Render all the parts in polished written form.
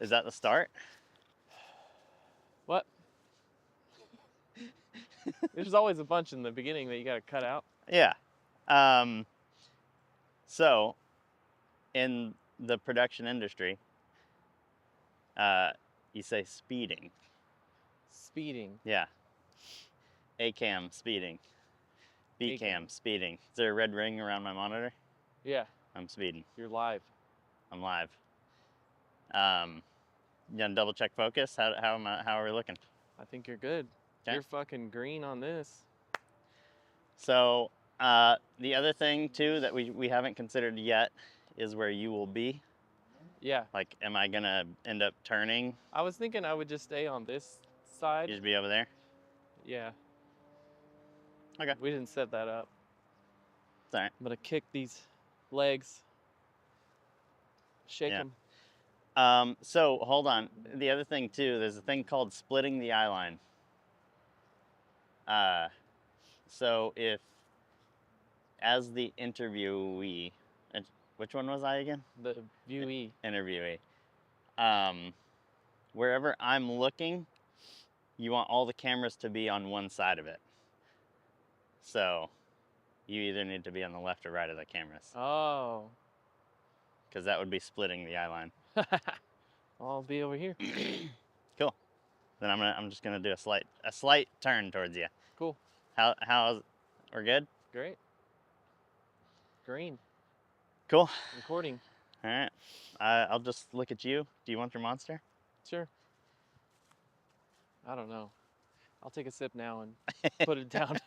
Is that the start? What? There's always a bunch in the beginning that you gotta cut out. Yeah. So, in the production industry, you say speeding. Speeding. Yeah. A-cam, speeding. B-cam, speeding. Is there a red ring around my monitor? Yeah. I'm speeding. You're live. I'm live. You gonna double check focus? How are we looking? I think you're good. Okay. You're fucking green on this. So, the other thing too that we haven't considered yet is where you will be. Yeah. Like, am I gonna end up turning? I was thinking I would just stay on this side. You should be over there. Yeah. Okay. We didn't set that up. It's all right. I'm gonna kick these legs. Shake them. So hold on. The other thing too, there's a thing called splitting the eye line. So if, as the interviewee, which one was I again? The viewee. Interviewee. Wherever I'm looking, you want all the cameras to be on one side of it. So you either need to be on the left or right of the cameras. Oh. Because that would be splitting the eye line. I'll be over here. Cool. Then I'm just gonna do a slight turn towards you. Cool. How's we're good? Great. Green. Cool. Recording. All right. I'll just look at you. Do you want your monster? Sure. I don't know. I'll take a sip now and put it down.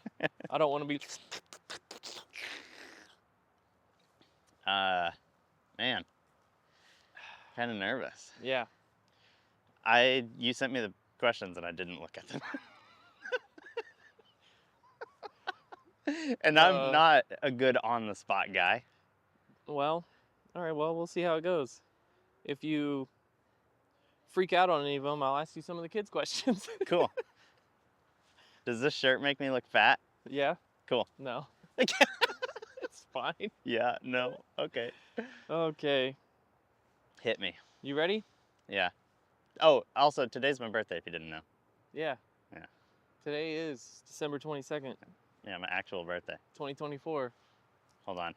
I don't want to be. Man, kind of nervous. Yeah. You sent me the questions and I didn't look at them. And I'm not a good on the spot guy. Well, all right. Well, we'll see how it goes. If you freak out on any of them, I'll ask you some of the kids' questions. Cool. Does this shirt make me look fat? Yeah. Cool. No. It's fine. Yeah, no. Okay. Okay. Hit me. You ready? Yeah. Oh, also, today's my birthday, if you didn't know. Yeah. Yeah. Today is December 22nd, Yeah, my actual birthday. 2024. Hold on.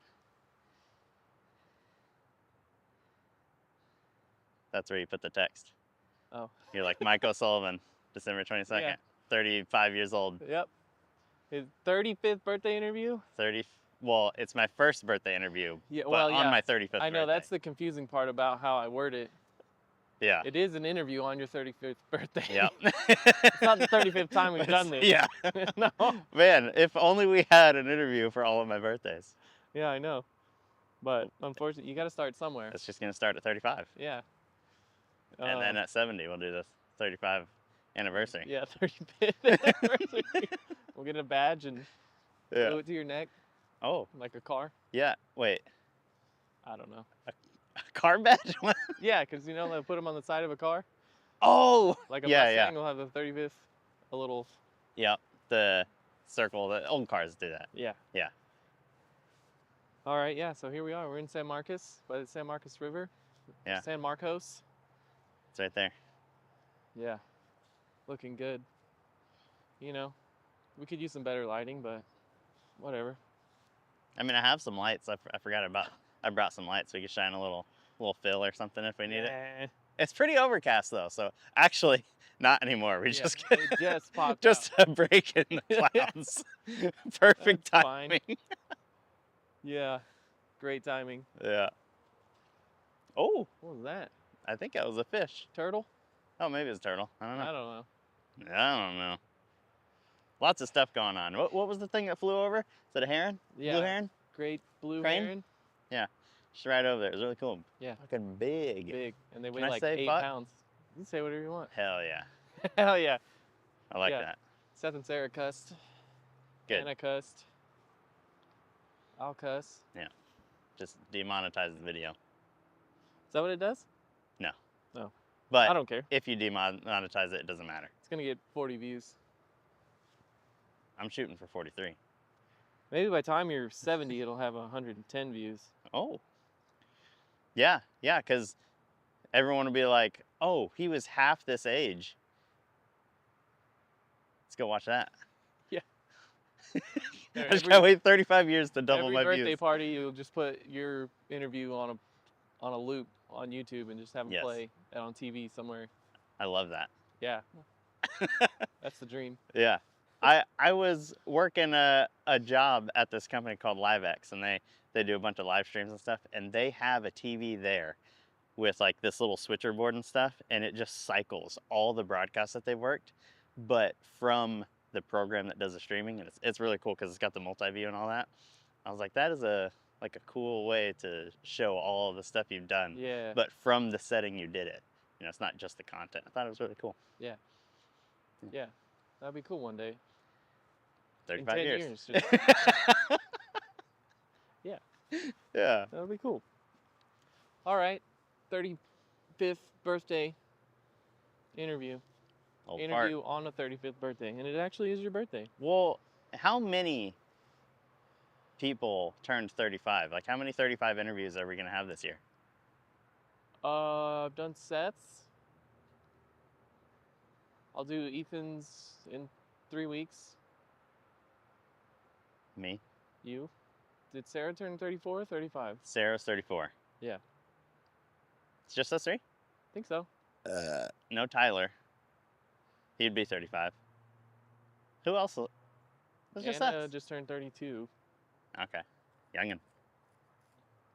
That's where you put the text. Oh. You're like, Mike O'Sullivan, December 22nd, Yeah. 35 years old. Yep. His 35th birthday interview? Well, it's my first birthday interview, Yeah, but well, on my 35th birthday. I know, that's the confusing part about how I word it. Yeah. It is an interview on your 35th birthday. Yep. It's not the 35th time we've done this. Yeah. No. Man, if only we had an interview for all of my birthdays. Yeah, I know. But unfortunately, you got to start somewhere. It's just going to start at 35. Yeah. And then at 70, we'll do the 35 anniversary. Yeah, 35th anniversary. We'll get a badge and glue it to your neck Oh, like a car. yeah. Wait. I don't know. A car badge? Yeah, because you know they put them on the side of a car. Oh! Like a Yeah, Mustang yeah. will have the 35th, a little. Yep. The circle, the old cars do that. Yeah. Yeah. All right, yeah, so here we are. We're in San Marcos, by the San Marcos River. Yeah. San Marcos. It's right there. Yeah. Looking good. You know, we could use some better lighting, but whatever. I mean, I have some lights. I forgot about. I brought some lights so we could shine a little fill or something if we need it. Eh. It's pretty overcast though, so actually not anymore. We Yeah, just it just popped just out. a break in the clouds. Perfect That's fine. timing. Yeah. Great timing. Yeah. Oh, What was that? I think that was a fish. Turtle? Oh, maybe it's a turtle. I don't know. I don't know. I don't know. Lots of stuff going on. What was the thing that flew over? Is that a heron? Yeah. Blue heron? Great blue Crane? heron. Just right over there. It was really cool. Yeah. Fucking big. Big. And they weigh Can I like say 8 buck? pounds. You can say whatever you want. Hell yeah. Hell yeah. I like Yeah. that. Seth and Sarah cussed. Good. Anna cussed. I'll cuss. Just demonetize the video. Is that what it does? No. No. But I don't care. if you demonetize it, it doesn't matter. It's going to get 40 views. I'm shooting for 43. Maybe by the time you're 70, it'll have 110 views. Oh. Yeah, because everyone will be like, Oh, he was half this age. Let's go watch that. Yeah. I just gotta wait 35 years to double every my birthday views. party, you'll just put your interview on a loop on YouTube and just have them Yes. play it on TV somewhere. I love that. Yeah. That's the dream. Yeah. I was working a job at this company called LiveX, and they do a bunch of live streams and stuff, and they have a TV there with like this little switcher board and stuff, and it just cycles all the broadcasts that they've worked, but from the program that does the streaming, and it's really cool because it's got the multi-view and all that. I was like, that is a cool way to show all the stuff you've done, Yeah. but from the setting you did it. You know, it's not just the content. I thought it was really cool. Yeah. Yeah. That'd be cool one day. 35 in 10 years. just- yeah. Yeah. That'd be cool. All right. 35th birthday interview. Old Interview on a 35th birthday. And it actually is your birthday. Well, how many people turned 35? Like, how many 35 interviews are we going to have this year? I've done Seth's. I'll do Ethan's in 3 weeks. Me. You. Did Sarah turn 34 or 35? Sarah's 34. Yeah. It's just us three? Think so. No Tyler. He'd be 35. Who else? It's just Anna us. just turned 32. Okay. Youngin'.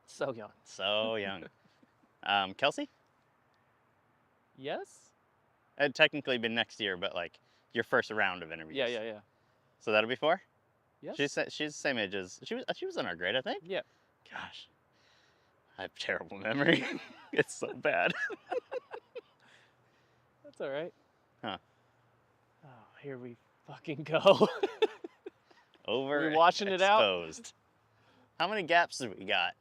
So young. So young. Kelsey? Yes? It'd technically been next year, but like your first round of interviews. Yeah. So that'll be 4? Yes. She's the same age as she was in our grade, I think. Yeah. Gosh, I have terrible memory. It's so bad. That's all right. Huh. Oh, here we fucking go. Over. We washing it out? Exposed. How many gaps do we got?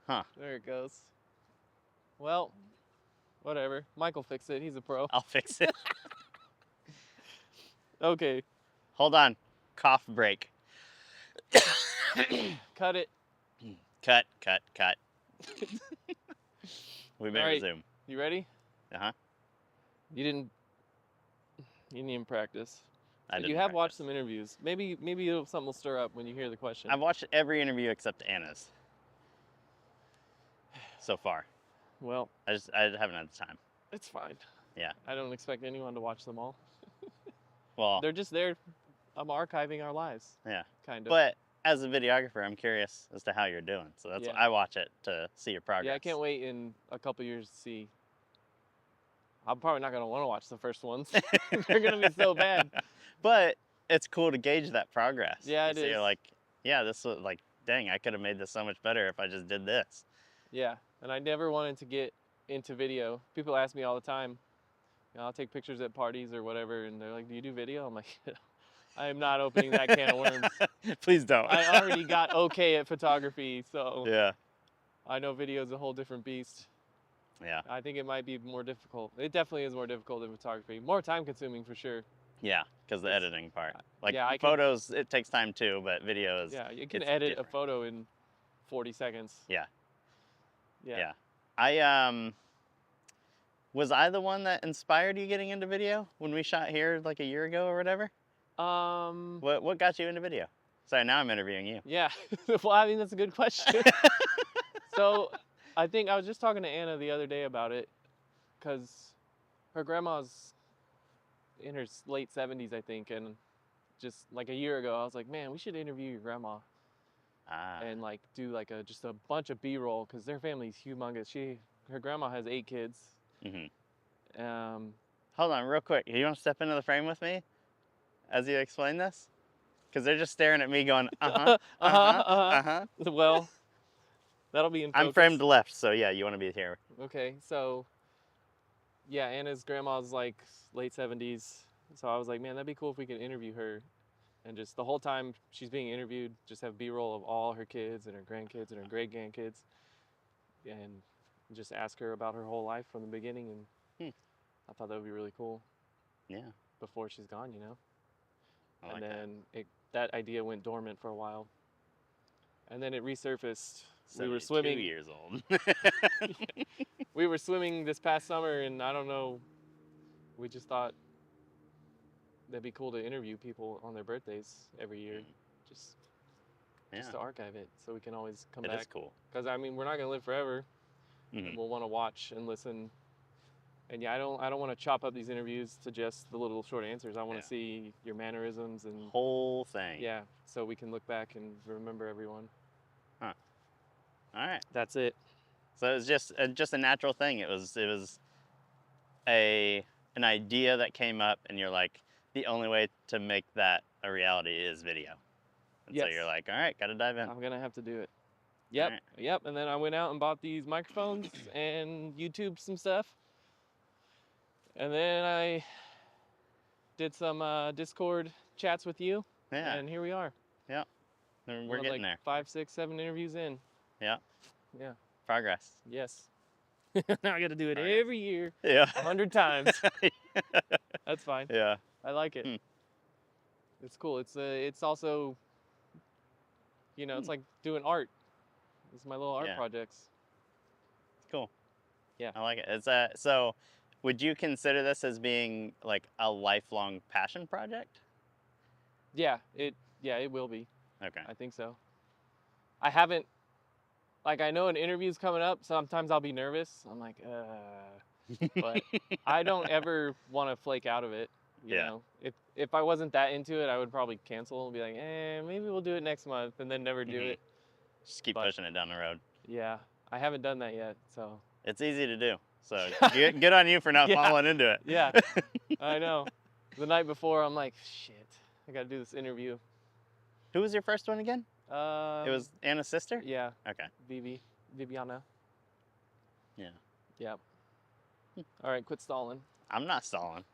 Huh. There it goes. Well, whatever. Mike will fix it. He's a pro. I'll fix it. Okay. Hold on. Cough break. Cut it. Cut. We may All right. resume. You ready? Uh-huh. You didn't even practice. I But didn't you have watched practice. some interviews. Maybe something will stir up when you hear the question. I've watched every interview except Anna's. So far. Well, I haven't had the time. it's fine. Yeah. I don't expect anyone to watch them all. Well, They're just there. I'm archiving our lives. yeah. Kind of. But as a videographer, I'm curious as to how you're doing. So that's Yeah. why I watch it, to see your progress. Yeah, I can't wait in a couple years to see. I'm probably not gonna want to watch the first ones. They're gonna be so bad. But it's cool to gauge that progress. Yeah, it So you're is. like, yeah, this was like, dang, I could have made this so much better if I just did this. Yeah, and I never wanted to get into video. People ask me all the time. You know, I'll take pictures at parties or whatever, and they're like, "Do you do video?" I'm like, "I am not opening that can of worms. Please don't. I already got okay at photography, so Yeah. I know video is a whole different beast. Yeah. I think it might be more difficult. It definitely is more difficult than photography. More time consuming for sure. Yeah. Because the It's- editing part. Like yeah, I can- photos, it takes time too, but video is. Yeah, you can it's edit different. a photo in 40 seconds. Yeah. Yeah. I was I the one that inspired you getting into video when we shot here like a year ago or whatever? What got you into video? Sorry, now I'm interviewing you. Yeah. Well, I mean, that's a good question. So, I think I was just talking to Anna the other day about it, because her grandma's in her late 70s, I think, and just like a year ago, I was like, man, we should interview your grandma Ah. and like do like just a bunch of B-roll, because their family's humongous. Her grandma has 8 kids. Mhm. Um, Hold on, real quick. You want to step into the frame with me as you explain this? Because they're just staring at me going, uh-huh, uh-huh. Well, that'll be in focus. I'm framed left, so yeah, you want to be here. Okay, so yeah, Anna's grandma's like late 70s. So I was like, man, that'd be cool if we could interview her. And just the whole time she's being interviewed, just have B-roll of all her kids and her grandkids and her great grandkids. And just ask her about her whole life from the beginning. And I thought that would be really cool Yeah. before she's gone, you know? I like and that. then that idea went dormant for a while. And then it resurfaced. We were 72 swimming. years old. We were swimming this past summer, and I don't know, we just thought that'd be cool to interview people on their birthdays every year, just Yeah, to archive it, so we can always come it back. is cool. Because I mean, we're not gonna live forever, Mhm. and we'll want to watch and listen. And yeah, I don't want to chop up these interviews to just the little short answers. I want to Yeah. see your mannerisms and Whole thing. yeah, so we can look back and remember everyone. Huh. All right. That's it. So it was just a natural thing. It was an idea that came up, and you're like, the only way to make that a reality is video. And so Yes. you're like, all right, got to dive in. I'm gonna have to do it. Yep, Alright. yep. And then I went out and bought these microphones and YouTube some stuff. And then I did some Discord chats with you. Yeah. And here we are. We're getting like there. 5, 6, 7 interviews in. Yeah. Yeah. Progress. Yes. Now I got to do it Progress. every year, Yeah. 100 times. That's fine. Yeah. I like it. Hmm. It's cool. It's also, you know, it's like doing art. It's my little art Yeah. projects. It's cool. Yeah. I like it. It's so would you consider this as being like a lifelong passion project? Yeah, it will be. Okay. I think so. I haven't, like, I know an interview's coming up. Sometimes I'll be nervous. I'm like, but I don't ever want to flake out of it. You Yeah. know, if I wasn't that into it, I would probably cancel and be like, maybe we'll do it next month, and then never do Mhm. it. Just keep But- pushing it down the road. Yeah, I haven't done that yet. So It's easy to do. So good on you for not Yeah. falling into it. yeah, I know. The night before, I'm like, shit, I got to do this interview. Who was your first one again? It was Anna's sister? Yeah, Okay. Viviana. Yeah. Yep. All right, quit stalling. I'm not stalling.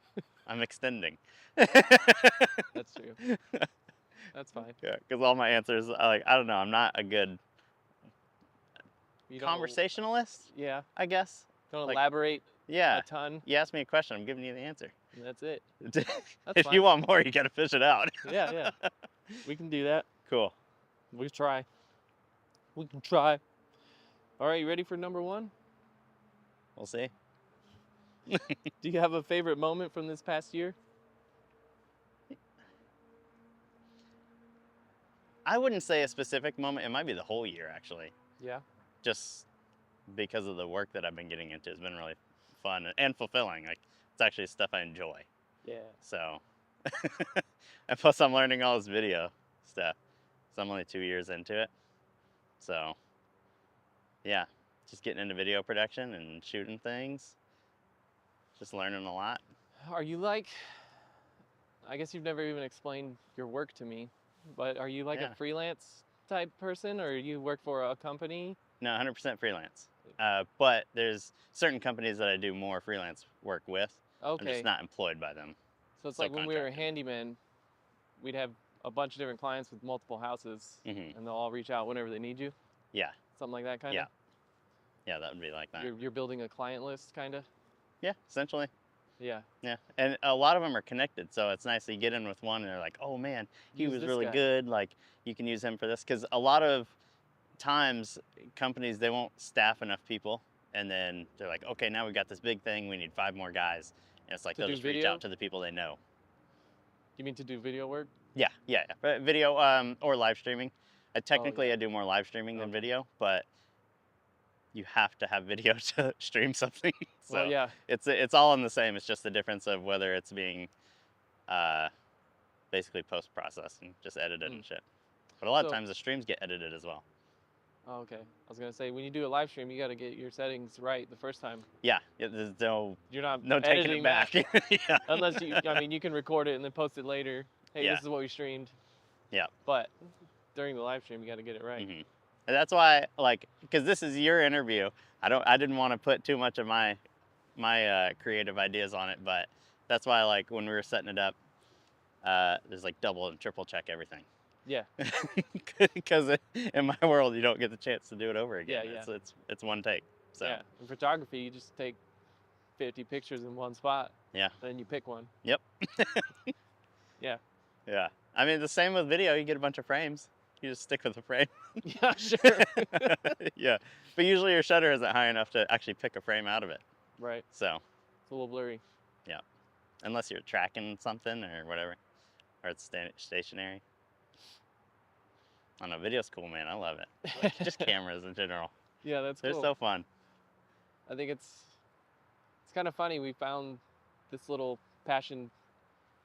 I'm extending. That's true. That's fine. Yeah, because all my answers, I don't know, I'm not a good You don't- conversationalist, Yeah. I guess. Don't like- elaborate Yeah. a ton. You ask me a question, I'm giving you the answer. And that's it. If That's you fine. want more, you got to fish it out. Yeah. We can do that. Cool. We try. We can try. All right, you ready for number 1? We'll see. Do you have a favorite moment from this past year? I wouldn't say a specific moment. It might be the whole year, actually. Yeah. Just because of the work that I've been getting into. It's been really fun and fulfilling. Like, it's actually stuff I enjoy. Yeah. So, and plus I'm learning all this video stuff. So I'm only 2 years into it. So, yeah, just getting into video production and shooting things. Just learning a lot. Are you like, I guess you've never even explained your work to me, but are you like Yeah. a freelance type person, or you work for a company? No, 100% freelance. But there's certain companies that I do more freelance work with. I'm Okay. just not employed by them. So it's like when we were subcontracted. handyman, we'd have a bunch of different clients with multiple houses, Mhm. and they'll all reach out whenever they need you. Yeah. Something like that, kind Yeah. of. Yeah, that would be like that. You're building a client list, kind of. Yeah, essentially. Yeah. Yeah, and a lot of them are connected, so it's nice. You get in with one, and they're like, "Oh man, he Use was this really guy." good. Like, you can use him for this." Because a lot of times, companies they won't staff enough people, and then they're like, "Okay, now we've got this big thing. We need 5 more guys." And it's like To they'll do just reach video? out to the people they know. You mean to do video work? Yeah. But video or live streaming. Technically, I do more live streaming than Okay. video, but you have to have video to stream something. So Well, yeah. it's all in the same. It's just the difference of whether it's being basically post-processed and just edited and shit. But a lot of So- times the streams get edited as well. Oh, okay. I was gonna say, when you do a live stream, you got to get your settings right the first time. Yeah, there's no You're not taking editing it back. that. Yeah. Unless you, I mean, you can record it and then post it later. Hey, Yeah. this is what we streamed. Yeah. But during the live stream, you got to get it right. Mhm. And that's why, like, because this is your interview, I didn't want to put too much of my creative ideas on it, but that's why, like, when we were setting it up, there's like double and triple check everything. Yeah. Because in my world, you don't get the chance to do it over again. Yeah. It's one take. So Yeah. In photography, you just take 50 pictures in one spot. Yeah. Then you pick one. Yep. Yeah. Yeah. I mean, the same with video. You get a bunch of frames. You just stick with the frame. Yeah, sure. Yeah, but usually your shutter isn't high enough to actually pick a frame out of it. Right. So, It's a little blurry. yeah, unless you're tracking something or whatever, or it's stationary. I don't know, video's cool, man. I love it. Like, just cameras in general. Yeah, that's They're cool. so fun. I think it's kind of funny. We found this little passion.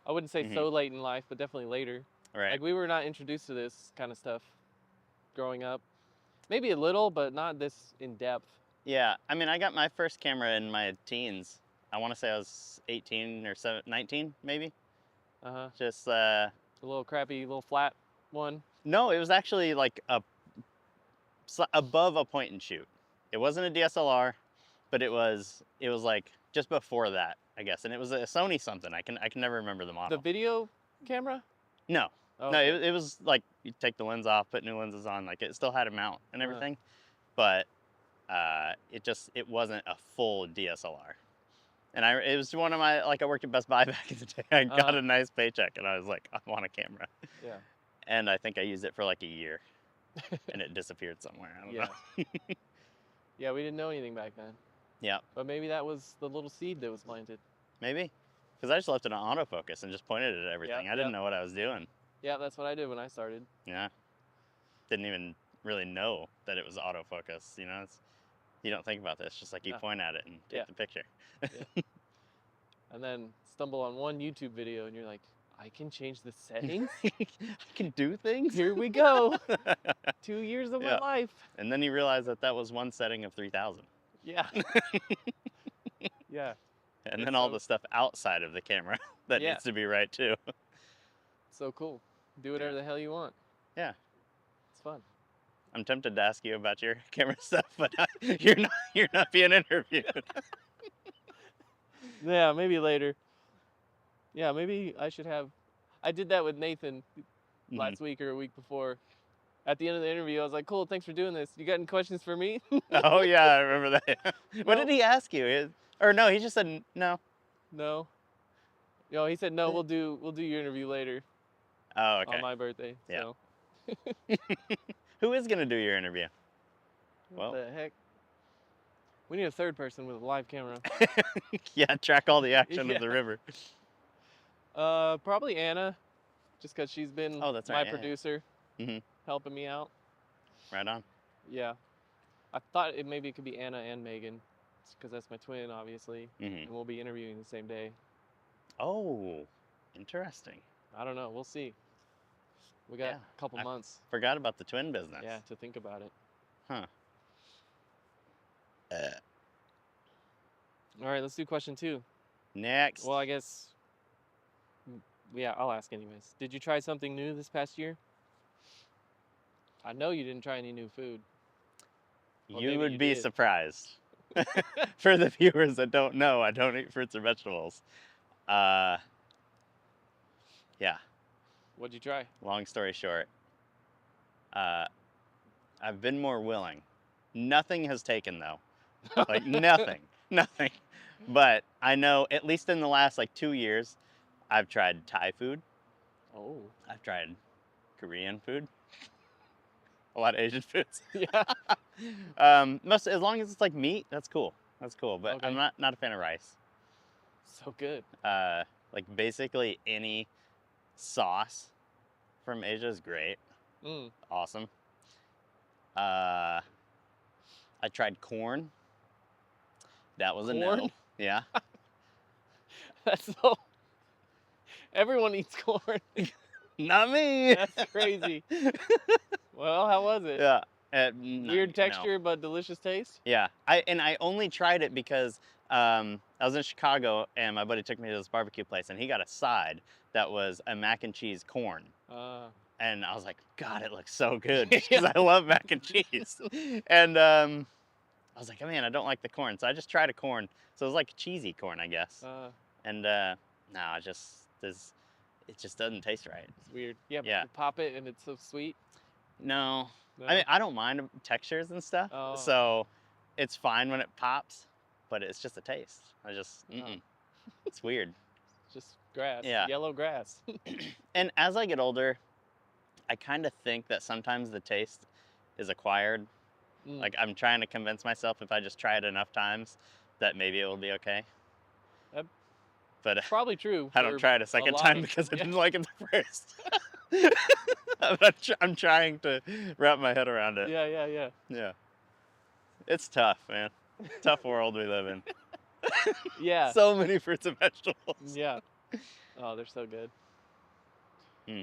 I wouldn't say so late in life, but definitely later. Right. Like we were not introduced to this kind of stuff growing up. Maybe a little, but not this in depth. Yeah, I mean, I got my first camera in my teens. I want to say I was 18 or 19, maybe. Uh-huh. Just, A little crappy, little flat one. no, it was actually like above a point and shoot. It wasn't a DSLR, but it was like just before that, I guess. And it was a Sony something. I can never remember the model. The video camera? No. Oh, No, okay. it was like you take the lens off, put new lenses on, like it still had a mount and everything. But it wasn't a full DSLR. And it was one of my, like I worked at Best Buy back in the day. I got a nice paycheck and I was like, I want a camera. Yeah. And I think I used it for like a year and it disappeared somewhere. I don't know. Yeah, we didn't know anything back then. Yeah. But maybe that was the little seed that was planted. Maybe. Because I just left it on autofocus and just pointed it at everything. I didn't know what I was doing. Yeah, that's what I did when I started. Yeah. Didn't even really know that it was autofocus. You know, you don't think about this. Just like you point at it and take the picture. Yeah. And then stumble on one YouTube video and you're like, I can change the settings? I can do things? Here we go. 2 years of my life. And then you realize that was one setting of 3,000. Yeah. Yeah. And then all the stuff outside of the camera that needs to be right too. So cool. Do whatever the hell you want. Yeah. It's fun. I'm tempted to ask you about your camera stuff, but you're not being interviewed. Yeah, maybe later. Yeah, maybe I should have. I did that with Nathan last week or a week before. At the end of the interview, I was like, cool, thanks for doing this. You got any questions for me? Oh, yeah, I remember that. What did he ask you? Or no, he just said no. No. No, he said, no, we'll do your interview later. Oh, okay. On my birthday. Yeah. So. Who is going to do your interview? What the heck? We need a third person with a live camera. Yeah, track all the action of the river. Probably Anna, just because she's been my producer, helping me out. Right on. Yeah. I thought maybe it could be Anna and Megan, because that's my twin, obviously, and we'll be interviewing the same day. Oh, interesting. I don't know. We'll see. We got a couple months. Forgot about the twin business. Yeah, to think about it. Huh. All right, let's do question 2. Next. Well, I guess, yeah, I'll ask anyways. Did you try something new this past year? I know you didn't try any new food. Well, you would be surprised. For the viewers that don't know, I don't eat fruits or vegetables. Yeah. What'd you try? Long story short, I've been more willing. Nothing has taken though. Like nothing. But I know at least in the last like 2 years, I've tried Thai food. Oh. I've tried Korean food. A lot of Asian foods. Yeah. As long as it's like meat, that's cool. That's cool. But I'm not a fan of rice. So good. Like basically any sauce from Asia is great. Awesome. I tried corn. That was a no. Yeah. That's so. Everyone eats corn. Not me. That's crazy. Well, how was it? Yeah. Weird texture, but delicious taste? Yeah. I only tried it because I was in Chicago and my buddy took me to this barbecue place and he got a side that was a mac and cheese corn. And I was like, God, it looks so good because I love mac and cheese. And I was like, oh, man, I don't like the corn. So I just tried a corn. So it was like cheesy corn, I guess. And no, it just doesn't taste right. It's weird. Yeah, but you pop it and it's so sweet. No. I mean, I don't mind textures and stuff. So it's fine when it pops, but it's just a taste. It's weird. Just grass. Yeah. Yellow grass. And as I get older, I kind of think that sometimes the taste is acquired. Mm. Like I'm trying to convince myself if I just try it enough times that maybe it will be okay. That- But Probably true. I don't For try it a a second lot time of because I yeah. didn't like it the first. I'm trying to wrap my head around it. Yeah. Yeah. It's tough, man. Tough world we live in. Yeah. So many fruits and vegetables. Yeah. Oh, they're so good. Hmm.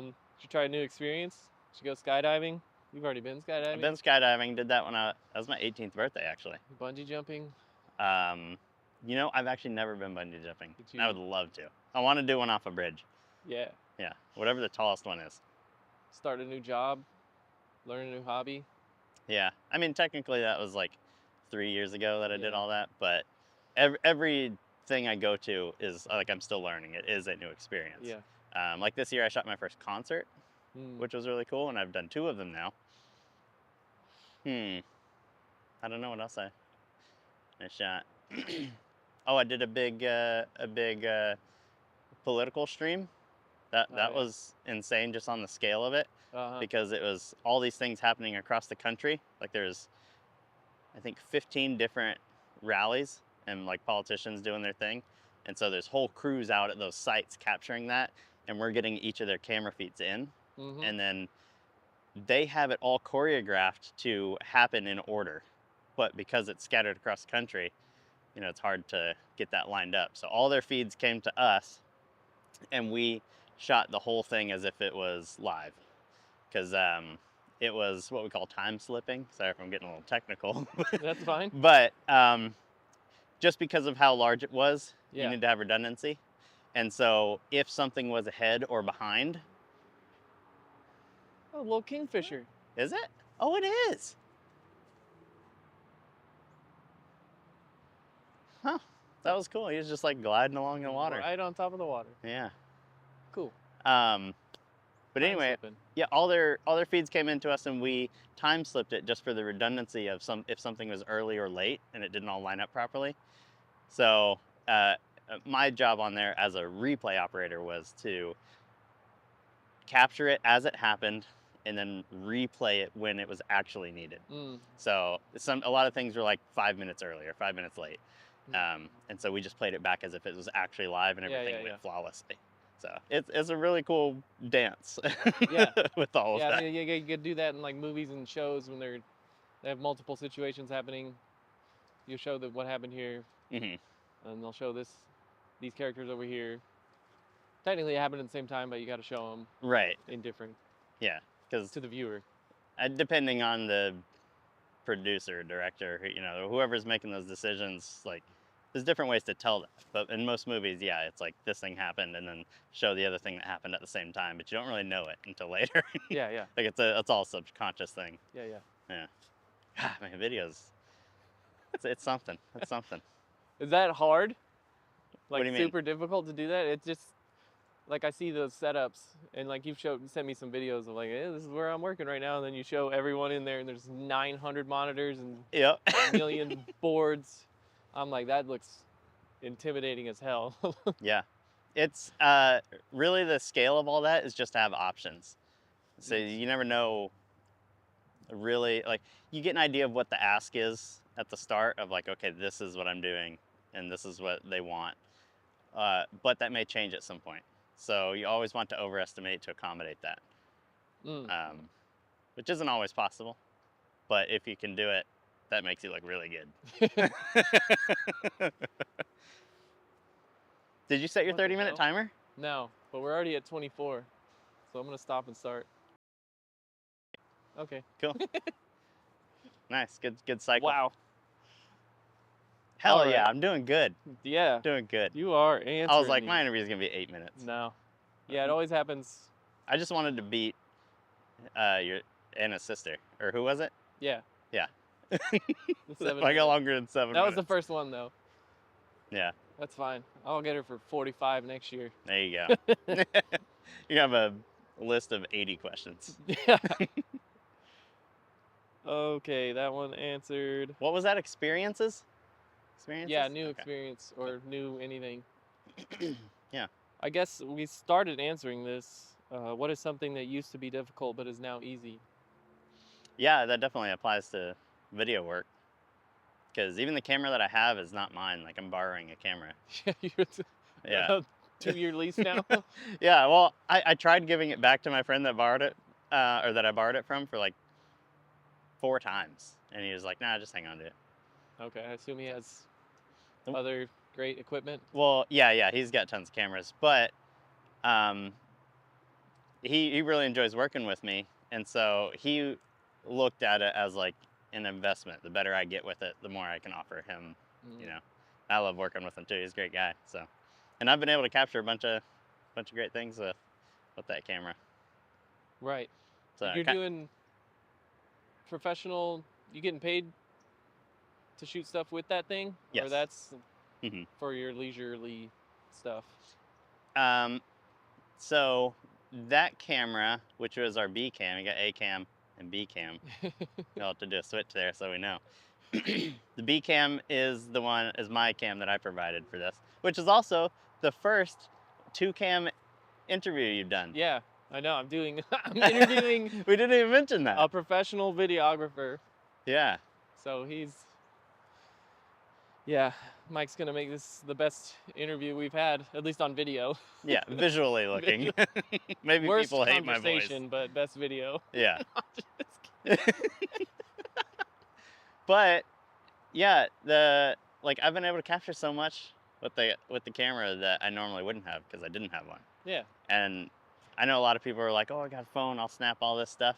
Did you try a new experience? Did you go skydiving? You've already been skydiving. I've been skydiving. Did that when that was my 18th birthday, actually. Bungee jumping. I've actually never been bungee jumping. Did I would you? love to. I want to do one off a bridge. Yeah. Yeah, whatever the tallest one is. Start a new job. Learn a new hobby. Yeah, I mean, technically that was like 3 years ago that I did Yeah. all that, but everything I go to is like I'm still learning. It is a new experience. Yeah. Like this year, I shot my first concert, Mm. which was really cool, and I've done 2 of them now. I don't know what else I shot. Oh, I did a big political stream. That Oh, yeah. was insane just on the scale of it, Uh-huh. because it was all these things happening across the country. Like there's, I think, 15 different rallies and like politicians doing their thing, and so there's whole crews out at those sites capturing that, and we're getting each of their camera feeds in, Mm-hmm. and then they have it all choreographed to happen in order, but because it's scattered across the country, it's hard to get that lined up. So all their feeds came to us, and we shot the whole thing as if it was live, because it was what we call time slipping. Sorry if I'm getting a little technical. That's fine. But just because of how large it was, you Yeah. need to have redundancy. And so if something was ahead or behind, Oh, little kingfisher. is it? Oh, it is. Huh. That was cool. He was just like gliding along the water. Right on top of the water. Yeah. Cool. But Time anyway, slipping. yeah, all their feeds came into us, and we time slipped it just for the redundancy of if something was early or late and it didn't all line up properly. So my job on there as a replay operator was to capture it as it happened and then replay it when it was actually needed. Mm. So a lot of things were like 5 minutes early or 5 minutes late, and so we just played it back as if it was actually live, and everything went flawlessly. So it's a really cool dance. Yeah. With all of Yeah, that. I mean, you could do that in like movies and shows when they have multiple situations happening. You show that what happened here, Mhm. and they'll show these characters over here. Technically, it happened at the same time, but you got to show them Right. in different Yeah, because to the viewer. depending on the producer, director, whoever's making those decisions, like there's different ways to tell that. But in most movies, yeah, it's like this thing happened, and then show the other thing that happened at the same time, but you don't really know it until later. Yeah. Like it's all a subconscious thing. Yeah. God, man, videos. It's something. It's something. Is that hard? What Like do you mean? super difficult to do that? It's just like I see those setups, and like you sent me some videos of like, hey, this is where I'm working right now, and then you show everyone in there, and there's 900 monitors and Yep. a million boards. I'm like, that looks intimidating as hell. Yeah. It's really the scale of all that is just to have options. So you never know really, like you get an idea of what the ask is at the start of like, okay, this is what I'm doing and this is what they want. But that may change at some point. So you always want to overestimate to accommodate that, which isn't always possible. But if you can do it, that makes you look really good. Did you set your 30-minute timer? No, but we're already at 24, so I'm gonna stop and start. Okay. Cool. Nice, good cycle. Wow. Hell All yeah, right. I'm doing good. Yeah. Doing good. You are answering. I was like, me. my interview is gonna be 8 minutes. No. Yeah, it always happens. I just wanted to beat your Anna's sister, or who was it? Yeah. Yeah. The 7 I got minutes. longer than 7 That was minutes. the first one though. Yeah. That's fine. I'll get her for 45 next year. There you go. You have a list of 80 questions. Yeah. Okay, that one answered. What was that? Experiences? Experiences? Yeah, new Okay. experience or new anything. Yeah. I guess we started answering this What is something that used to be difficult but is now easy? Yeah, that definitely applies to video work. Because even the camera that I have is not mine. Like, I'm borrowing a camera. Yeah, you're Yeah. a 2-year lease now. Yeah, well, I tried giving it back to my friend that borrowed it, or that I borrowed it from for like 4 times. And he was like, nah, just hang on to it. Okay, I assume he has Nope. other great equipment. Well, yeah, he's got tons of cameras, but um, he really enjoys working with me, and so he looked at it as like an investment. The better I get with it, the more I can offer him. Mm. You know, I love working with him too. He's a great guy. So, and I've been able to capture a bunch of great things with that camera. Right. So You're doing professional. You getting paid to shoot stuff with that thing, yes. or that's mm-hmm. for your leisurely stuff? So that camera, which was our B cam, you got A cam and B cam. You'll have to do a switch there so we know. The B cam is my cam that I provided for this, which is also the first 2-cam interview you've done. Yeah, I know. I'm interviewing. We didn't even mention that. A professional videographer. Yeah. So yeah, Mike's gonna make this the best interview we've had, at least on video. Yeah, visually looking. Maybe Worst people hate my voice. conversation, but best video. Yeah. But yeah, I've been able to capture so much with the camera that I normally wouldn't have because I didn't have one. Yeah. And I know a lot of people are like, "Oh, I got a phone, I'll snap all this stuff."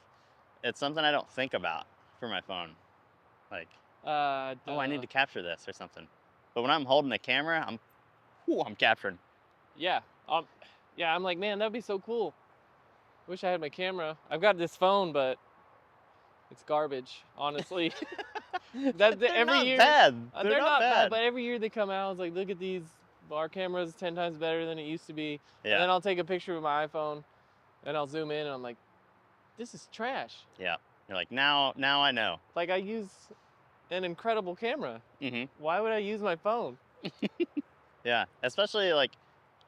It's something I don't think about for my phone. Like, oh, I need to capture this or something. But when I'm holding the camera, I'm capturing. Yeah. I'm like, man, that'd be so cool. Wish I had my camera. I've got this phone, but it's garbage, honestly. Every year, bad. They're not bad, but every year they come out. It's like, look at these. Our camera's 10 times better than it used to be. Yeah. And then I'll take a picture with my iPhone, and I'll zoom in, and I'm like, this is trash. Yeah. You're like, now I know. Like, I use an incredible camera. Mm-hmm. Why would I use my phone? Yeah, especially like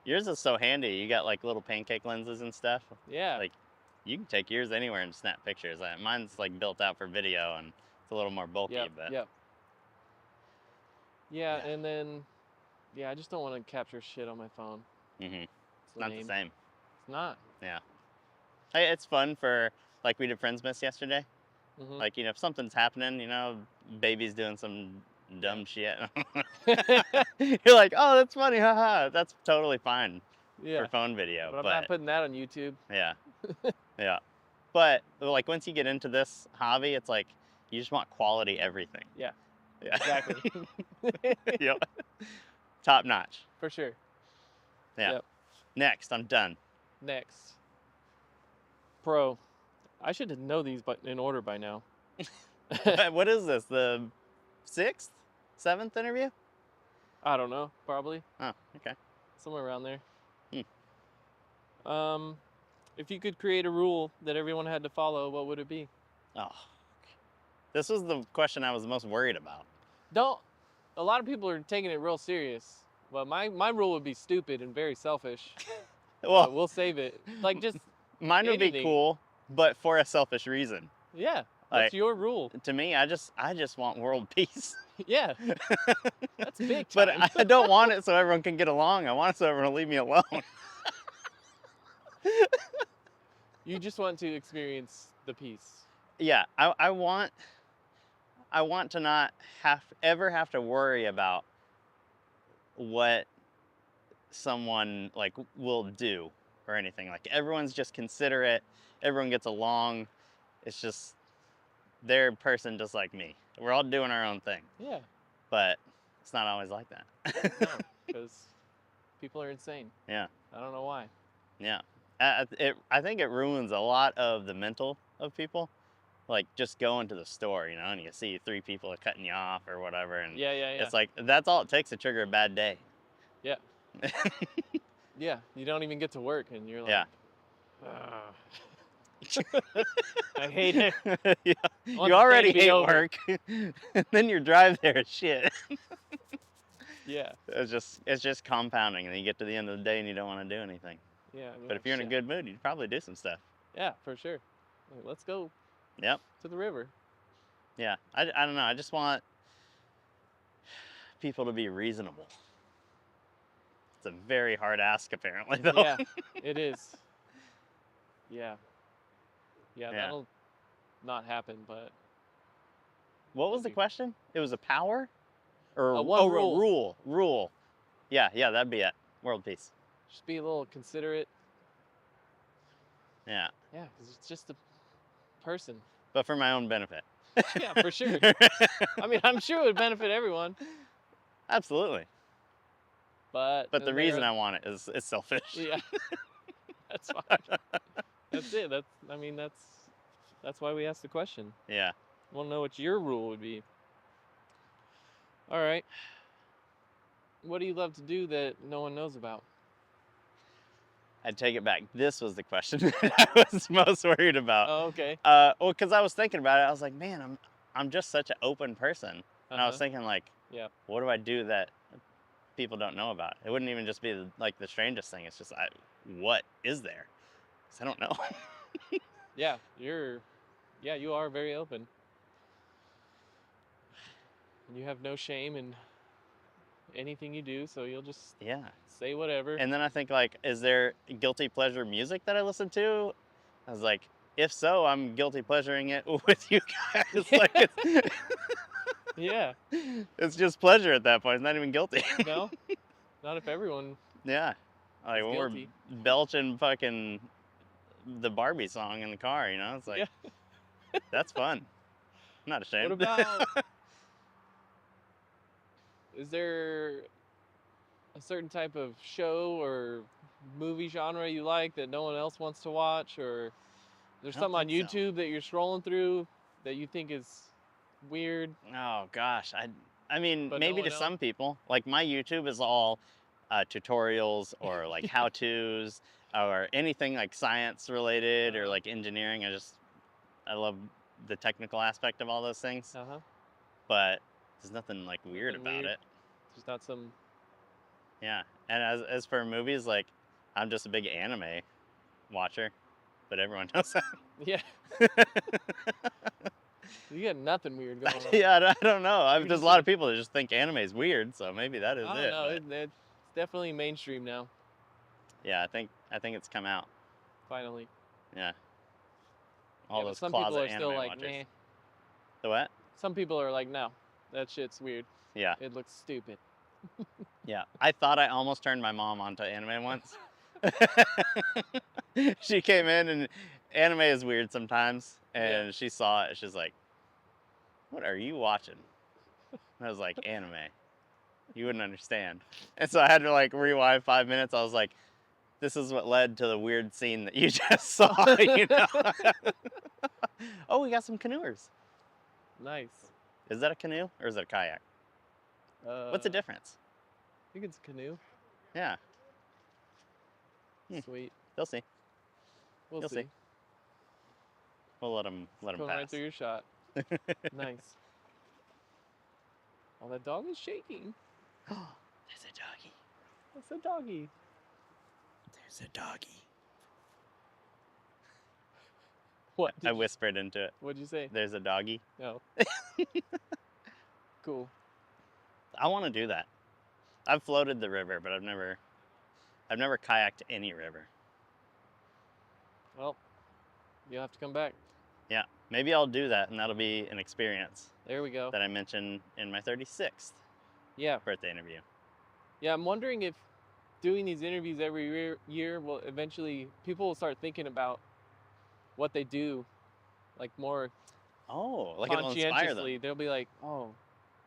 yours is so handy. You got like little pancake lenses and stuff. Yeah. Like you can take yours anywhere and snap pictures. Mine's like built out for video and it's a little more bulky. But yeah, and then I just don't want to capture shit on my phone. Mm-hmm. It's not the same. It's not. Yeah. Hey, it's fun for like we did Friendsmas yesterday. Mm-hmm. Like, if something's happening, baby's doing some dumb shit. You're like, oh, that's funny, haha. That's totally fine for phone video. But I'm not putting that on YouTube. Yeah. Yeah. But like once you get into this hobby, it's like you just want quality everything. Yeah. Yeah. Exactly. Yep. Top notch. For sure. Yeah. Yep. Next, I'm done. Next. Pro. I should know these in order by now. What is this? The 6th? 7th interview? I don't know. Probably. Oh, okay. Somewhere around there. If you could create a rule that everyone had to follow, what would it be? Oh. This was the question I was most worried about. A lot of people are taking it real serious. Well, my rule would be stupid and very selfish. Well, we'll save it. Like just mine would be cool, but for a selfish reason. Yeah, that's your rule. To me, I just want world peace. Yeah, that's big time. But I don't want it so everyone can get along. I want it so everyone will leave me alone. You just want to experience the peace. Yeah, I want to not ever have to worry about what someone like will do or anything. Like everyone's just considerate, everyone gets along. It's just they're a person just like me. We're all doing our own thing. Yeah. But it's not always like that. No, because people are insane. Yeah. I don't know why. Yeah. I think it ruins a lot of the mental of people. Like just going to the store, and you see 3 people cutting you off or whatever, and yeah. It's like that's all it takes to trigger a bad day. Yeah. Yeah, you don't even get to work, and you're like, yeah. I hate it. Yeah. You already hate work, and then your drive there is shit. Yeah. It's just compounding, and then you get to the end of the day and you don't want to do anything. Yeah. I mean, But if you're in a shit. good mood, you'd probably do some stuff. Yeah, for sure. Like, let's go Yep. to the river. Yeah. I don't know. I just want people to be reasonable. It's a very hard ask, apparently, though. Yeah, it is. Yeah. Yeah, Yeah. that'll not happen, but What was the Maybe. question? It was a power? Or one a rule. rule. Yeah, that'd be it. World peace. Just be a little considerate. Yeah. Yeah, because it's just a person. But for my own benefit. Yeah, for sure. I mean, I'm sure it would benefit everyone. Absolutely. But the reason I want it is it's selfish. Yeah, that's fine. That's it. That's why we asked the question. Yeah. I want to know what your rule would be. All right. What do you love to do that no one knows about? I'd take it back. This was the question that I was most worried about. Oh, okay. Well, because I was thinking about it, I was like, man, I'm just such an open person, and I was Uh-huh. thinking like, Yeah. what do I do that people don't know about? It wouldn't even just be like the strangest thing. It's just, what is there? 'Cause I don't know. Yeah, you are very open. And you have no shame in anything you do, so you'll just Yeah. say whatever. And then I think like, is there guilty pleasure music that I listen to? I was like, if so, I'm guilty pleasuring it with you guys. Like, Yeah. it's just pleasure at that point. It's not even guilty. No? Not if everyone. Yeah. Like It's when guilty. we're belching fucking the Barbie song in the car, you know? It's like, that's fun. I'm not ashamed. What about is there a certain type of show or movie genre you like that no one else wants to watch, or there's I don't something on think so. YouTube that you're scrolling through that you think is weird? Oh gosh, I mean, But no maybe one to else? some people, like my YouTube is all tutorials or like how-tos or anything like science related or like engineering. I love the technical aspect of all those things, Uh-huh. but there's nothing like weird Nothing about weird? it. There's not some. Yeah, and as for movies, like I'm just a big anime watcher, but everyone knows Yeah, that. you got nothing weird going on. Yeah, I don't know. You're There's just a lot of people that just think anime is weird, so maybe that is I don't it. know. but- It's definitely mainstream now. Yeah, I think it's come out. Finally. Yeah. All Yeah, but those some people closet are still anime like, watchers. meh. The what? Some people are like, no, that shit's weird. Yeah. It looks stupid. Yeah. I thought I almost turned my mom onto anime once. She came in and anime is weird sometimes, and she saw it. She's like, "What are you watching?" And I was like, "Anime. You wouldn't understand." And so I had to like rewind 5 minutes. I was like, "This is what led to the weird scene that you just saw." You know? Oh, we got some canoers. Nice. Is that a canoe or is it a kayak? What's the difference? I think it's a canoe. Yeah, Hmm. Sweet. they'll see. We'll You'll see. see. We'll let them Going pass. right through your shot. Nice. Oh, that dog is shaking. There's a doggy. That's a doggy. There's a doggy. What? I whispered into it. What'd you say? There's a doggy. No. Cool. I want to do that. I've floated the river, but I've never kayaked any river. Well, you'll have to come back. Yeah, maybe I'll do that, and that'll be an experience There we go. that I mentioned in my 36th Yeah. birthday interview. Yeah, I'm wondering if doing these interviews every year will eventually, people will start thinking about what they do, like more Oh, like it'll inspire conscientiously. them. They'll be like, oh,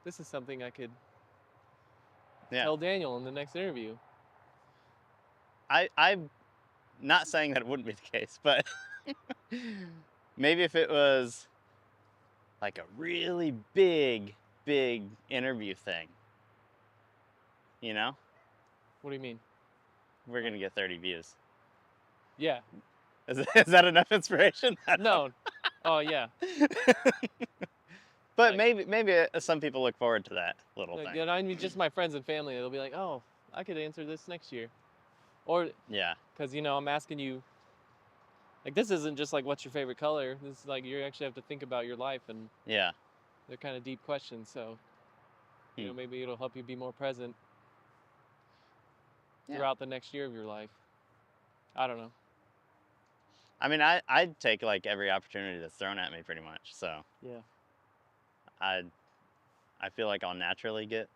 this is something I could Yeah, tell Daniel in the next interview. I'm not saying that it wouldn't be the case, but maybe if it was like a really big interview thing, you know, What do you mean? we're gonna get 30 views. Yeah. Is that enough inspiration? I don't No. Oh, yeah. But Like- maybe some people look forward to that little Like, thing. you know, I mean, just my friends and family, they'll be like, oh, I could answer this next year. Or, Yeah. because, I'm asking you, like, this isn't just like, what's your favorite color? This is like, you actually have to think about your life, and Yeah. they're kind of deep questions. So, Hmm. maybe it'll help you be more present Yeah. throughout the next year of your life. I don't know. I mean, I'd take like every opportunity that's thrown at me pretty much. So Yeah. I feel like I'll naturally get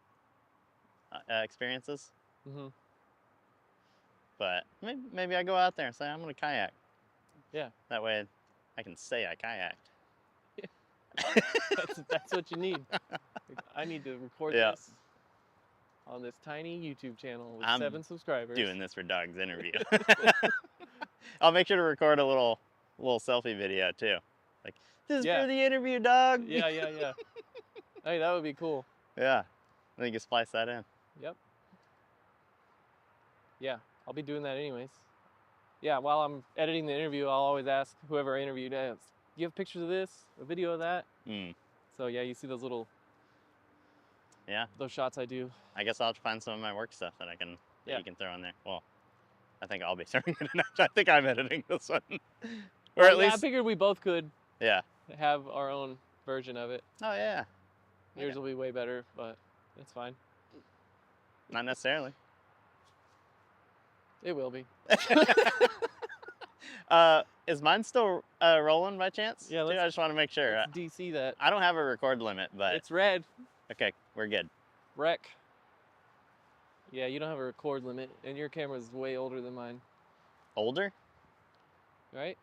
experiences, Mm-hmm. but maybe I go out there and say I'm gonna kayak. Yeah. That way, I can say I kayaked. That's what you need. Like, I need to record Yeah. this on this tiny YouTube channel with I'm 7 subscribers. doing this for Doug's interview. I'll make sure to record a little selfie video too. Like, this is Yeah. for the interview, Doug. Yeah. Hey, that would be cool. Yeah. I think you splice that in. Yep. Yeah, I'll be doing that anyways. Yeah, while I'm editing the interview, I'll always ask whoever I interviewed, do you have pictures of this, a video of that? Mm. So yeah, you see those Yeah. those shots I do. I guess I'll have to find some of my work stuff that Yeah. you can throw in there. Well, I think I'll be throwing it in. I think I'm editing this one. Or at Yeah, I least, figured we both could yeah. have our own version of it. Oh yeah. Yours Okay. will be way better, but it's fine. Not necessarily. It will be. Is mine still rolling by chance? Yeah, Too? I just want to make sure. Let's DC that. I don't have a record limit, but It's red. okay, we're good. Rec. Yeah, you don't have a record limit, and your camera's way older than mine, Older? right?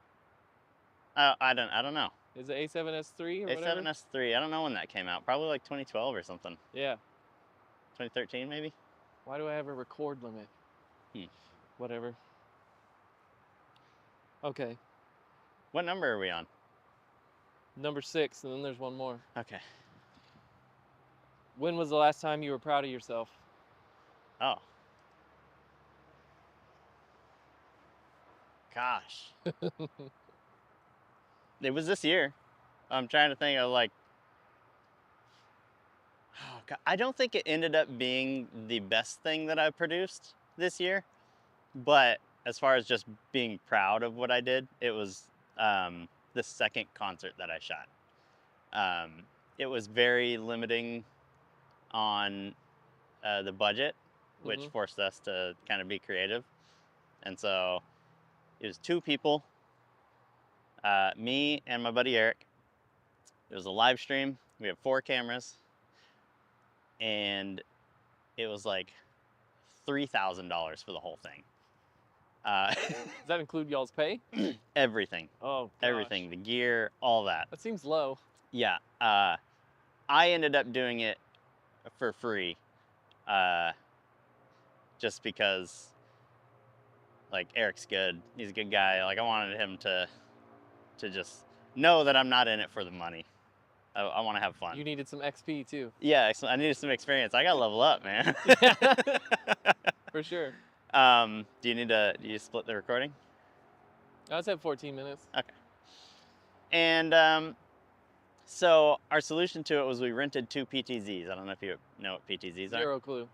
I don't know. Is it A7S3 or whatever? A7S3. I don't know when that came out. Probably like 2012 or something. Yeah. 2013 maybe. Why do I have a record limit? Whatever. Okay. What number are we on? Number 6, and then there's one more. Okay. When was the last time you were proud of yourself? Oh. Gosh. It was this year. I'm trying to think of like. Oh God. I don't think it ended up being the best thing that I produced this year, but as far as just being proud of what I did, it was the second concert that I shot. It was very limiting on the budget, which Mhm. forced us to kind of be creative. And so it was 2 people, me and my buddy Eric. It was a live stream. We have 4 cameras, and it was like $3,000 for the whole thing. Does that include y'all's pay? Everything, Oh, gosh. everything, the gear, all that. That seems low. Yeah. I ended up doing it for free, just because, like, Eric's good. He's a good guy. Like, I wanted him to just know that I'm not in it for the money. I want to have fun. You needed some XP too. Yeah, I needed some experience. I gotta level up, man. For sure. Do you split the recording? I was at 14 minutes. Okay. And so our solution to it was we rented 2 PTZs. I don't know if you know what PTZs are. Zero clue.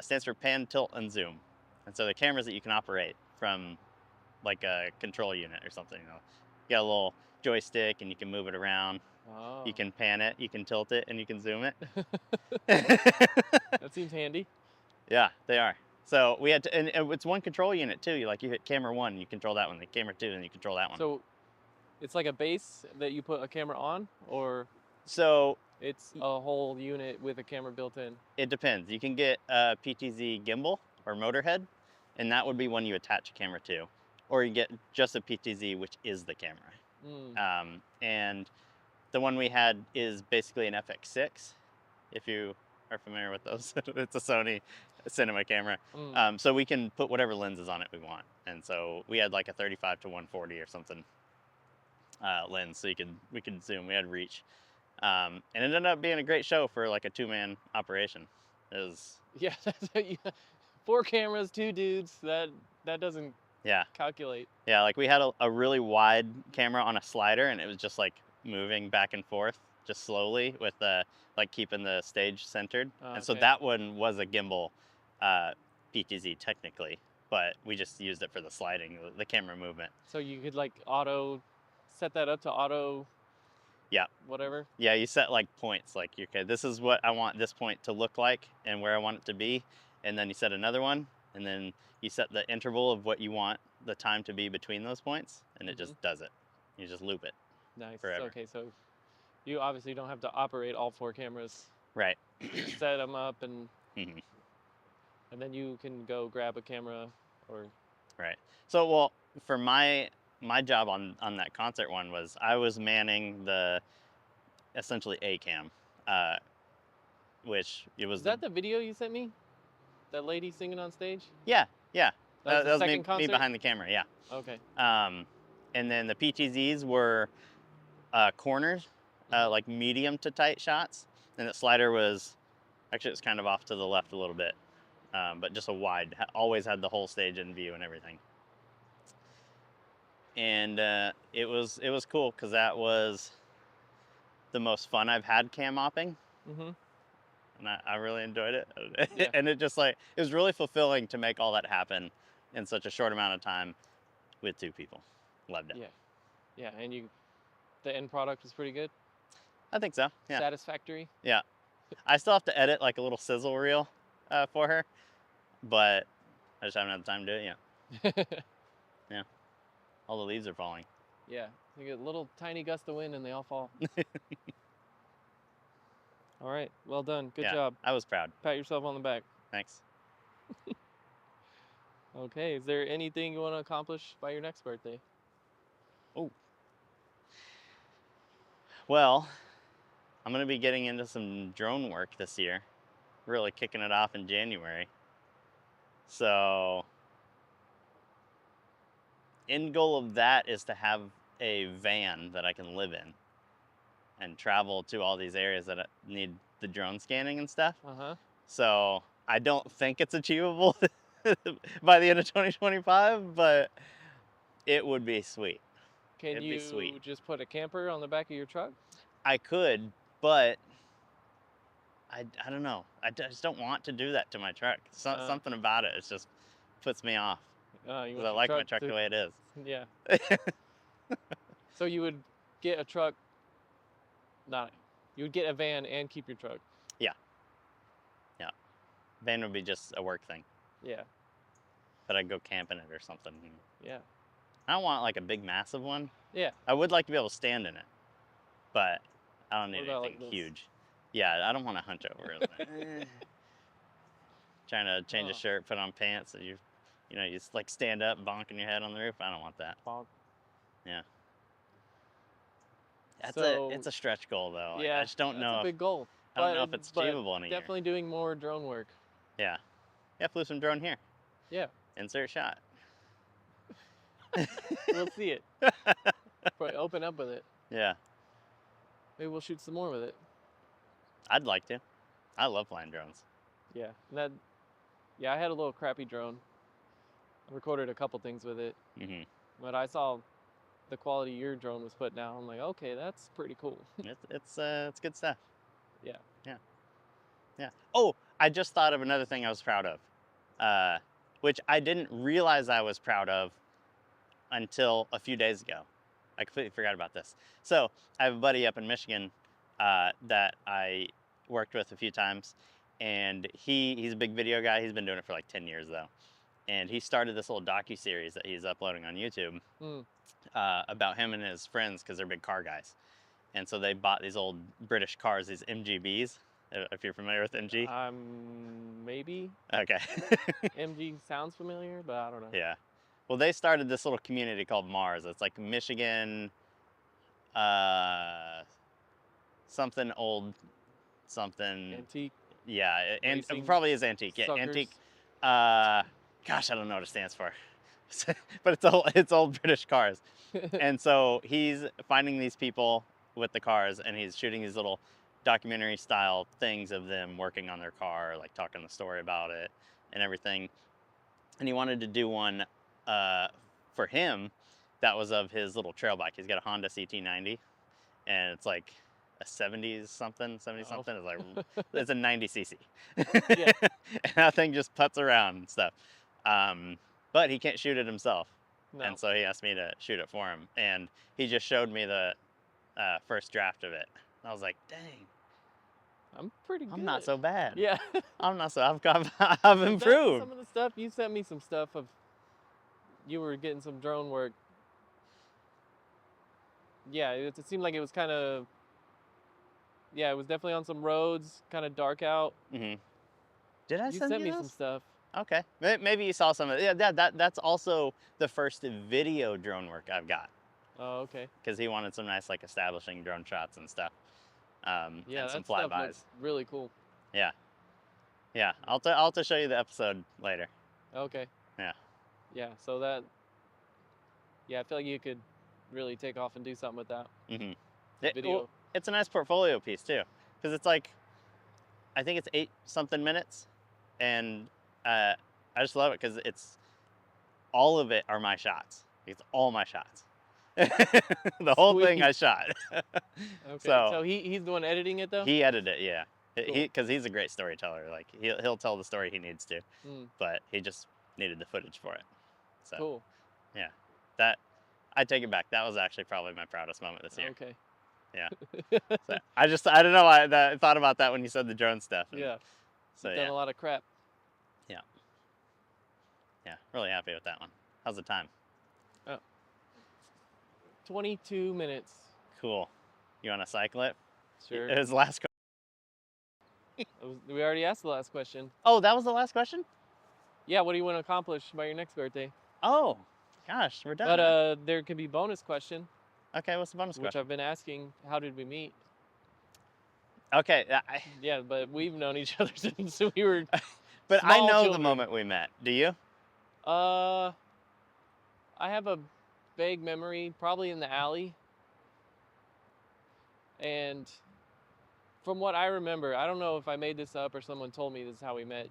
Stands for pan, tilt, and zoom. And so they're cameras that you can operate from like a control unit or something. You got a little joystick and you can move it around. Oh. You can pan it, you can tilt it, and you can zoom it. That seems handy. Yeah, they are. So we had to, and it's one control unit too. You hit camera 1, you control that one. The camera 2, and you control that one. So it's like a base that you put a camera on, or So it's a whole unit with a camera built in? it depends. You can get a PTZ gimbal or motor head, and that would be one you attach a camera to. Or you get just a PTZ, which is the camera. And the one we had is basically an FX6, if you are familiar with those. It's a Sony cinema camera. So we can put whatever lenses on it we want. And so we had like a 35 to 140 or something lens, so we could zoom. We had reach. And it ended up being a great show for like a 2-man operation. It was... Yeah, 4 cameras, 2 dudes. That doesn't calculate. Yeah, like we had a really wide camera on a slider, and it was just like moving back and forth just slowly with like keeping the stage centered. And so Okay. that one was a gimbal PTZ technically, but we just used it for the sliding, the camera movement. So you could like set that up to auto. Yeah. Whatever. Yeah, you set like points, like, okay, this is what I want this point to look like and where I want it to be, and then you set another one, and then you set the interval of what you want the time to be between those points, and it just does it. You just loop it. Nice. Forever. Okay, so you obviously don't have to operate all 4 cameras. Right. Set them up and Mm-hmm. and then you can go grab a camera or. Right. So, well, for my job on that concert one was I was manning the essentially A cam, which it was. Is that the video you sent me? That lady singing on stage? Yeah, yeah. That was the was second me concert? behind the camera. Yeah. Okay. And then the PTZs were corners, like medium to tight shots, and the slider was actually it's kind of off to the left a little bit, but just a wide. Always had the whole stage in view and everything. And it was cool because that was the most fun I've had cam mopping. Mm-hmm. And I really enjoyed it. Yeah. And it just like, it was really fulfilling to make all that happen in such a short amount of time with 2 people. Loved it. Yeah. Yeah, and the end product was pretty good? I think so, yeah. Satisfactory? Yeah. I still have to edit like a little sizzle reel for her, but I just haven't had the time to do it yet. Yeah. All the leaves are falling. Yeah, you get a little tiny gust of wind and they all fall. All right, well done. Good job. I was proud. Pat yourself on the back. Thanks. Okay, is there anything you want to accomplish by your next birthday? Oh. Well, I'm going to be getting into some drone work this year. Really kicking it off in January. So, end goal of that is to have a van that I can live in and travel to all these areas that need the drone scanning and stuff. Uh-huh. So, I don't think it's achievable by the end of 2025, but it would be sweet. Can you just put a camper on the back of your truck? I could, but I don't know. I just don't want to do that to my truck. Something about it, just puts me off. Because I like my truck the way it is. Yeah. So you would get a truck, you would get a van and keep your truck? Yeah. Yeah. Van would be just a work thing. Yeah. But I'd go camp in it or something. Yeah. I don't want like a big massive one. Yeah. I would like to be able to stand in it, but I don't need anything like huge. Yeah, I don't want to hunch over it. Trying to change a shirt, put on pants, and you just like stand up, bonking your head on the roof. I don't want that. Bonk. Yeah. So, it's a stretch goal though. Yeah, I just don't know. It's a big goal. I don't know if it's achievable in a year. Definitely doing more drone work. Yeah. Yeah, flew some drone here. Yeah. Insert shot. We'll see it. Probably open up with it. Yeah. Maybe we'll shoot some more with it. I'd like to. I love flying drones. Yeah. I had a little crappy drone. I recorded a couple things with it. Mm-hmm. But I saw the quality your drone was putting out. I'm like, okay, that's pretty cool. It's good stuff. Yeah. Yeah. Yeah. Oh, I just thought of another thing I was proud of, which I didn't realize I was proud of until a few days ago. I completely forgot about this. So I have a buddy up in Michigan that I worked with a few times, and he's a big video guy. He's been doing it for like 10 years though. And he started this little docu-series that he's uploading on YouTube about him and his friends because they're big car guys. And so they bought these old British cars, these MGBs, if you're familiar with MG. Maybe. Okay. MG sounds familiar, but I don't know. Yeah. Well, they started this little community called Mars. It's like Michigan, something old, something. Antique. Yeah, and it probably is antique. Yeah, Suckers. antique. Gosh, I don't know what it stands for. But it's old British cars. And so he's finding these people with the cars, and he's shooting these little documentary style things of them working on their car, like talking the story about it and everything. And he wanted to do one for him that was of his little trail bike. He's got a Honda CT90, and it's like a 70 something. It's like it's a 90 cc. Yeah. And that thing just puts around and stuff. but he can't shoot it himself. No. And so he asked me to shoot it for him. And he just showed me the first draft of it. I was like, dang, I'm pretty good. I'm not so bad. Yeah. I'm not so, I've improved. Some of the stuff, you sent me some stuff of, you were getting some drone work. Yeah, it seemed like it was kind of, yeah, it was definitely on some roads, kind of dark out. Mm-hmm. Did I You send sent me those? some stuff. Okay, maybe you saw some of it. Yeah, that's also the first video drone work I've got. Oh, okay. Because he wanted some nice like establishing drone shots and stuff, Yeah, and that some stuff flybys. looks really cool. Yeah, yeah. I'll have to show you the episode later. Okay. Yeah. Yeah, so that, yeah, I feel like you could really take off and do something with that. Mm-hmm. Video. Well, it's a nice portfolio piece too, because it's like, I think it's 8-something minutes, and I just love it because it's all of it are my shots. It's all my shots. The whole thing Sweet. I shot. Okay. So he's the one editing it though? He edited it, yeah. Cool. Because he's a great storyteller. Like he'll tell the story he needs to, but he just needed the footage for it. So Cool. yeah, that I take it back. That was actually probably my proudest moment this year. Okay. Yeah. So I don't know why I thought about that when you said the drone stuff. Yeah. So You've done a lot of crap. Yeah. Yeah. Really happy with that one. How's the time? 22 minutes. Cool. You want to cycle it? Sure. It was the last. We already asked the last question. Oh, that was the last question? Yeah, what do you want to accomplish by your next birthday? Oh, gosh, we're done. But there could be bonus question. Okay, what's the bonus which question? I've been asking, how did we meet? Okay. Yeah, but we've known each other since we were But I small know children. the moment we met. Do you? I have a vague memory, probably in the alley. And from what I remember, I don't know if I made this up or someone told me this is how we met.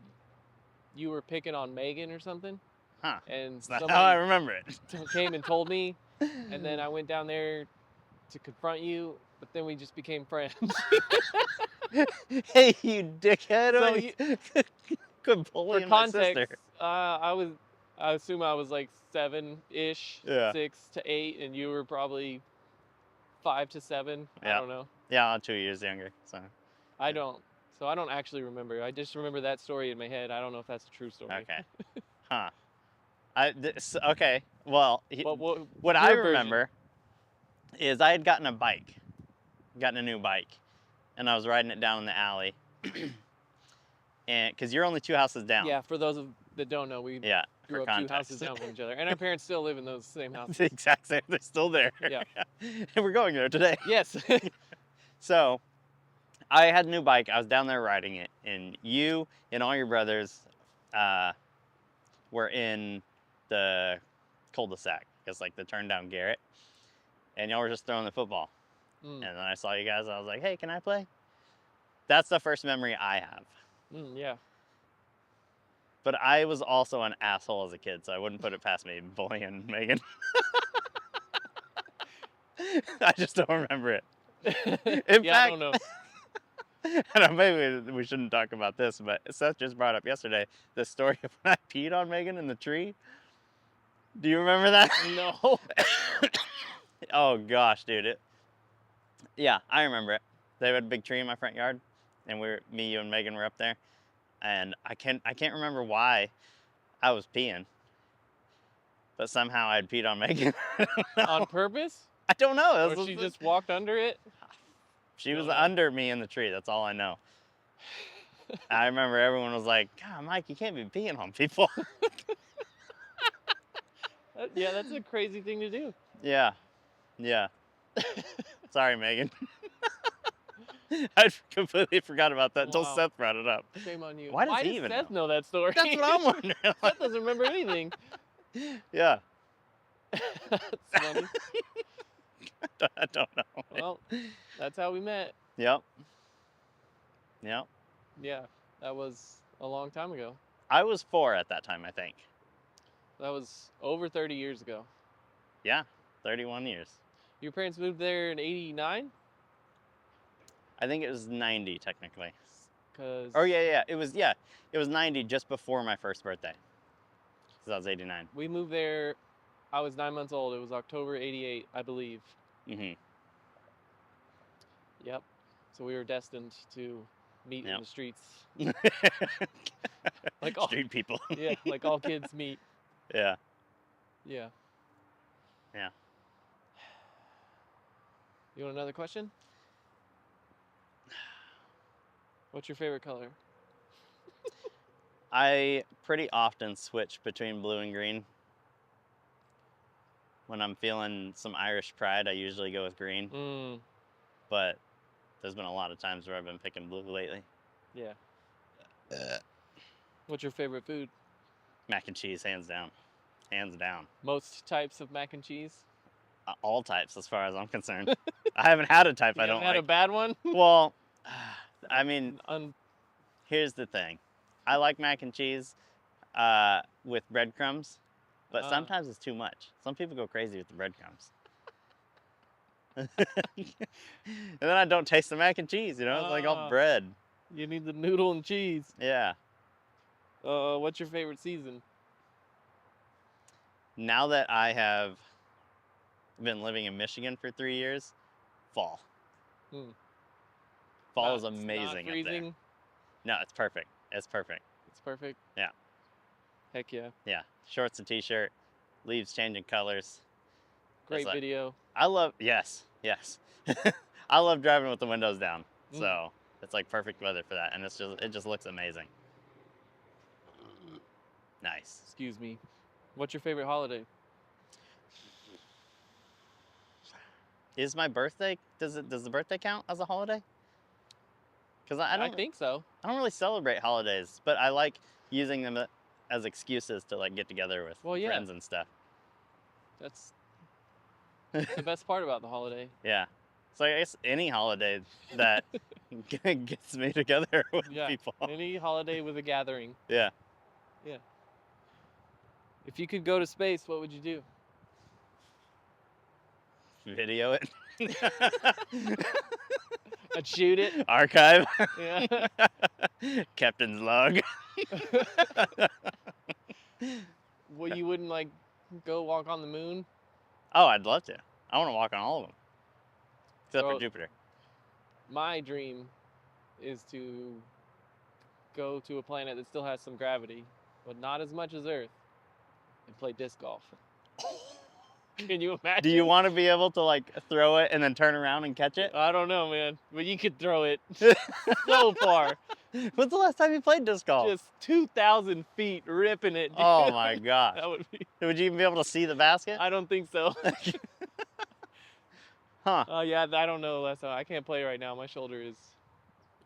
You were picking on Megan or something. Huh. And That's not someone how I remember it. came and told me, and then I went down there to confront you, but then we just became friends. Hey, you dickhead! So Quit bullying for my context, sister. I assume I was like 7-ish, Yeah. 6 to 8, and you were probably 5 to 7. Yeah. I don't know. Yeah, I'm 2 years younger. So. I don't. So I don't actually remember. I just remember that story in my head. I don't know if that's a true story. Okay. Huh. Okay. Well, But what I your version. remember is I had gotten a new bike, and I was riding it down in the alley. And because you're only 2 houses down. Yeah, for those that don't know, we Yeah. grew For up 2 context. houses down from each other, and our parents still live in those same houses. The exact same. They're still there. Yeah. And we're going there today. Yes. So, I had a new bike. I was down there riding it, and you and all your brothers were in the cul-de-sac. It's like the turn down Garrett, and y'all were just throwing the football. And then I saw you guys. And I was like, "Hey, can I play?" That's the first memory I have. Yeah. But I was also an asshole as a kid, so I wouldn't put it past me bullying Megan. I just don't remember it. In Yeah, fact, I don't know. I don't know, maybe we shouldn't talk about this, but Seth just brought up yesterday the story of when I peed on Megan in the tree. Do you remember that? No. Oh gosh, dude. Yeah, I remember it. They had a big tree in my front yard, and me, you, and Megan were up there, and I can't remember why I was peeing, but somehow I had peed on Megan. On purpose? I don't know. Or she just walked under it? She was under me in the tree. That's all I know. I remember everyone was like, "God, Mike, you can't be peeing on people." Yeah, that's a crazy thing to do. Yeah. Sorry, Megan. I completely forgot about that until Wow. Seth brought it up. Shame on you. Why does he does even Seth know that story? That's what I'm wondering. Seth doesn't remember anything. Yeah. That's funny. I don't know. Well, that's how we met. Yep. Yeah, that was a long time ago. I was 4 at that time, I think. That was over 30 years ago. Yeah, 31 years. Your parents moved there in 89? I think it was 90 technically. Cause Oh yeah. It was 90 just before my first birthday. because I was 89. We moved there. I was 9 months old. It was October '88, I believe. Mm-hmm. Yep. So we were destined to meet in Yep. the streets, like all Street people. yeah, like all kids meet. Yeah. Yeah. Yeah. You want another question? What's your favorite color? I pretty often switch between blue and green. When I'm feeling some Irish pride, I usually go with green. Mm, But there's been a lot of times where I've been picking blue lately. yeah. What's your favorite food? Mac and cheese, hands down. Hands down. Most types of mac and cheese? All types, as far as I'm concerned. I haven't had a type You I don't haven't had a like. bad one? Well, I mean, Un- here's the thing. I like mac and cheese with breadcrumbs, but sometimes it's too much. Some people go crazy with the breadcrumbs. And then I don't taste the mac and cheese, it's like all bread. You need the noodle and cheese. Yeah. What's your favorite season? Now that I have been living in Michigan for 3 years, fall. Fall is amazing Not up there. freezing. No, it's perfect. It's perfect. It's perfect. Yeah. Heck yeah. Yeah. Shorts and t-shirt, leaves changing colors. Great like- video. Yes. I love driving with the windows down. Mm. So it's like perfect weather for that. And it just looks amazing. Nice. Excuse me. What's your favorite holiday? Is my birthday, does the birthday count as a holiday? Because I think so. I don't really celebrate holidays, but I like using them as excuses to like get together with friends and stuff. That's the best part about the holiday. Yeah. So I guess any holiday that gets me together with Yeah. people. Any holiday with a gathering. Yeah. Yeah. If you could go to space, what would you do? Video it. I'd shoot it. Archive. Yeah. Captain's log. Well, you wouldn't like go walk on the moon? Oh, I'd love to. I want to walk on all of them. Except So- for Jupiter. My dream is to go to a planet that still has some gravity, but not as much as Earth, and play disc golf. Can you imagine? Do you want to be able to like throw it and then turn around and catch it? I don't know, man, but you could throw it so far. When's the last time you played disc golf? Just 2,000 feet ripping it. Dude. Oh my gosh. That would be. Would you even be able to see the basket? I don't think so. Huh. Oh yeah, I don't know. That's I can't play right now. My shoulder is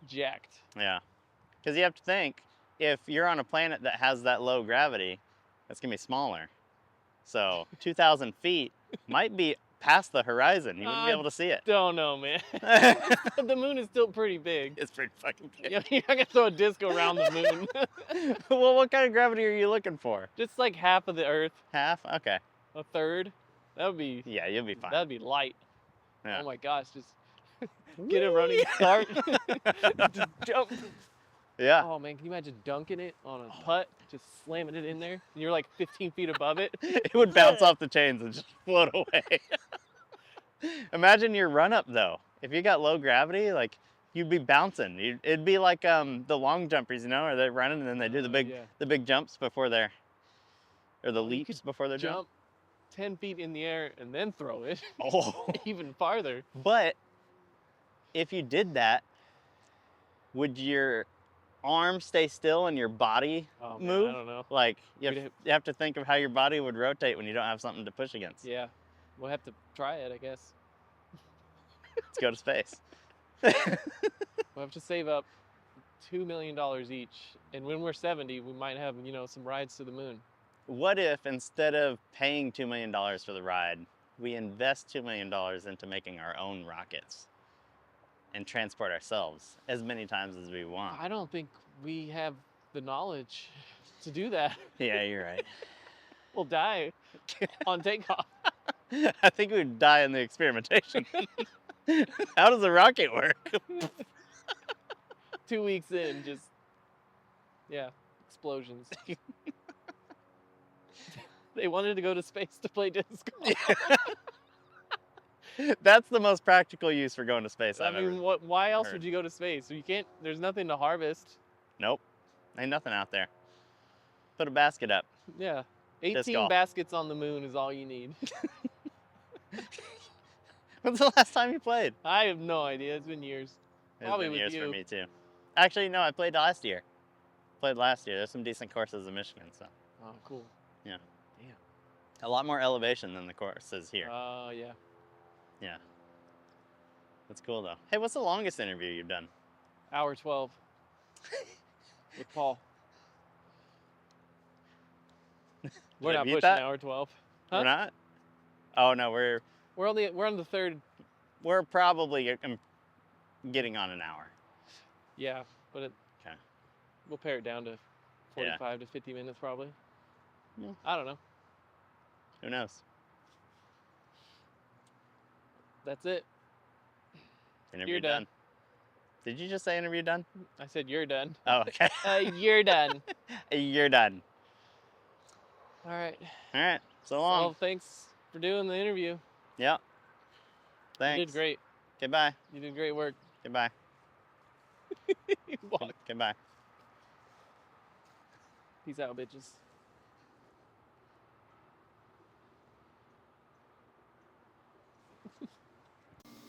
jacked. Yeah. Because you have to think, if you're on a planet that has that low gravity, it's going to be smaller. So 2,000 feet might be past the horizon. You wouldn't be able to see it. Don't know, man. The moon is still pretty big. It's pretty fucking big. You're not gonna throw a disc around the moon. Well, what kind of gravity are you looking for? Just like half of the Earth, Half? Okay. a third. That would be. Yeah, you'll be fine. That'd be light. Yeah. Oh my gosh, just get a running start. Just jump. Yeah. Oh man, can you imagine dunking it on a putt, just slamming it in there, and you're like 15 feet above it? It would bounce off the chains and just float away. Imagine your run up though. If you got low gravity, like you'd be bouncing. It'd be like the long jumpers, or they're running and then they do the big jumps before they're, or the you leaps before they're Jump 10 feet in the air and then throw it Oh. even farther. But if you did that, would your arm stay still and your body Oh, man, move? I don't know. Like We'd you have to think of how your body would rotate when you don't have something to push against. Yeah, we'll have to try it, I guess. Let's go to space. We'll have to save up $2 million each, and when we're 70, we might have some rides to the moon. What if instead of paying $2 million for the ride, we invest $2 million into making our own rockets and transport ourselves as many times as we want? I don't think we have the knowledge to do that. Yeah, you're right. We'll die on takeoff. I think we'd die in the experimentation. How does a rocket work? 2 weeks in, explosions. They wanted to go to space to play disc golf. That's the most practical use for going to space I I've ever mean, why else heard. would you go to space? You can't. There's nothing to harvest. Nope. Ain't nothing out there. Put a basket up. Yeah, Disc 18 golf. baskets on the moon is all you need. When's the last time you played? I have no idea. It's been years. It's Probably been with years you. for me too. Actually, no, I played last year. Played last year. There's some decent courses in Michigan, so Oh, cool. yeah. Damn. A lot more elevation than the courses here. Oh, yeah. Yeah. That's cool though. Hey, what's the longest interview you've done? Hour 12 with Paul. We're Did I not beat pushing that? hour 12. Huh? We're not? Oh no, we're We're on the third. probably getting on an hour. Yeah, but Okay. we'll pare it down to 45 to 50 minutes probably. Yeah. I don't know. Who knows? That's it. Interview You're done. Did you just say interview done? I said you're done. Oh, okay. You're done. You're done. All right. All right. So long. Well, thanks for doing the interview. Yep. Thanks. You did great. Goodbye. You did great work. Goodbye. Walk. Goodbye. Peace out, bitches.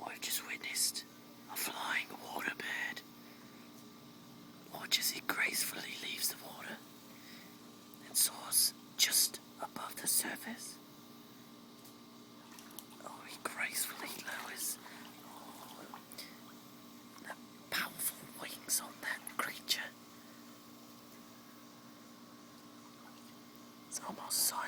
I've just witnessed a flying waterbird. Watch as it gracefully leaves the water and soars just above the surface. Oh, it gracefully lowers the powerful wings on that creature. It's almost silent.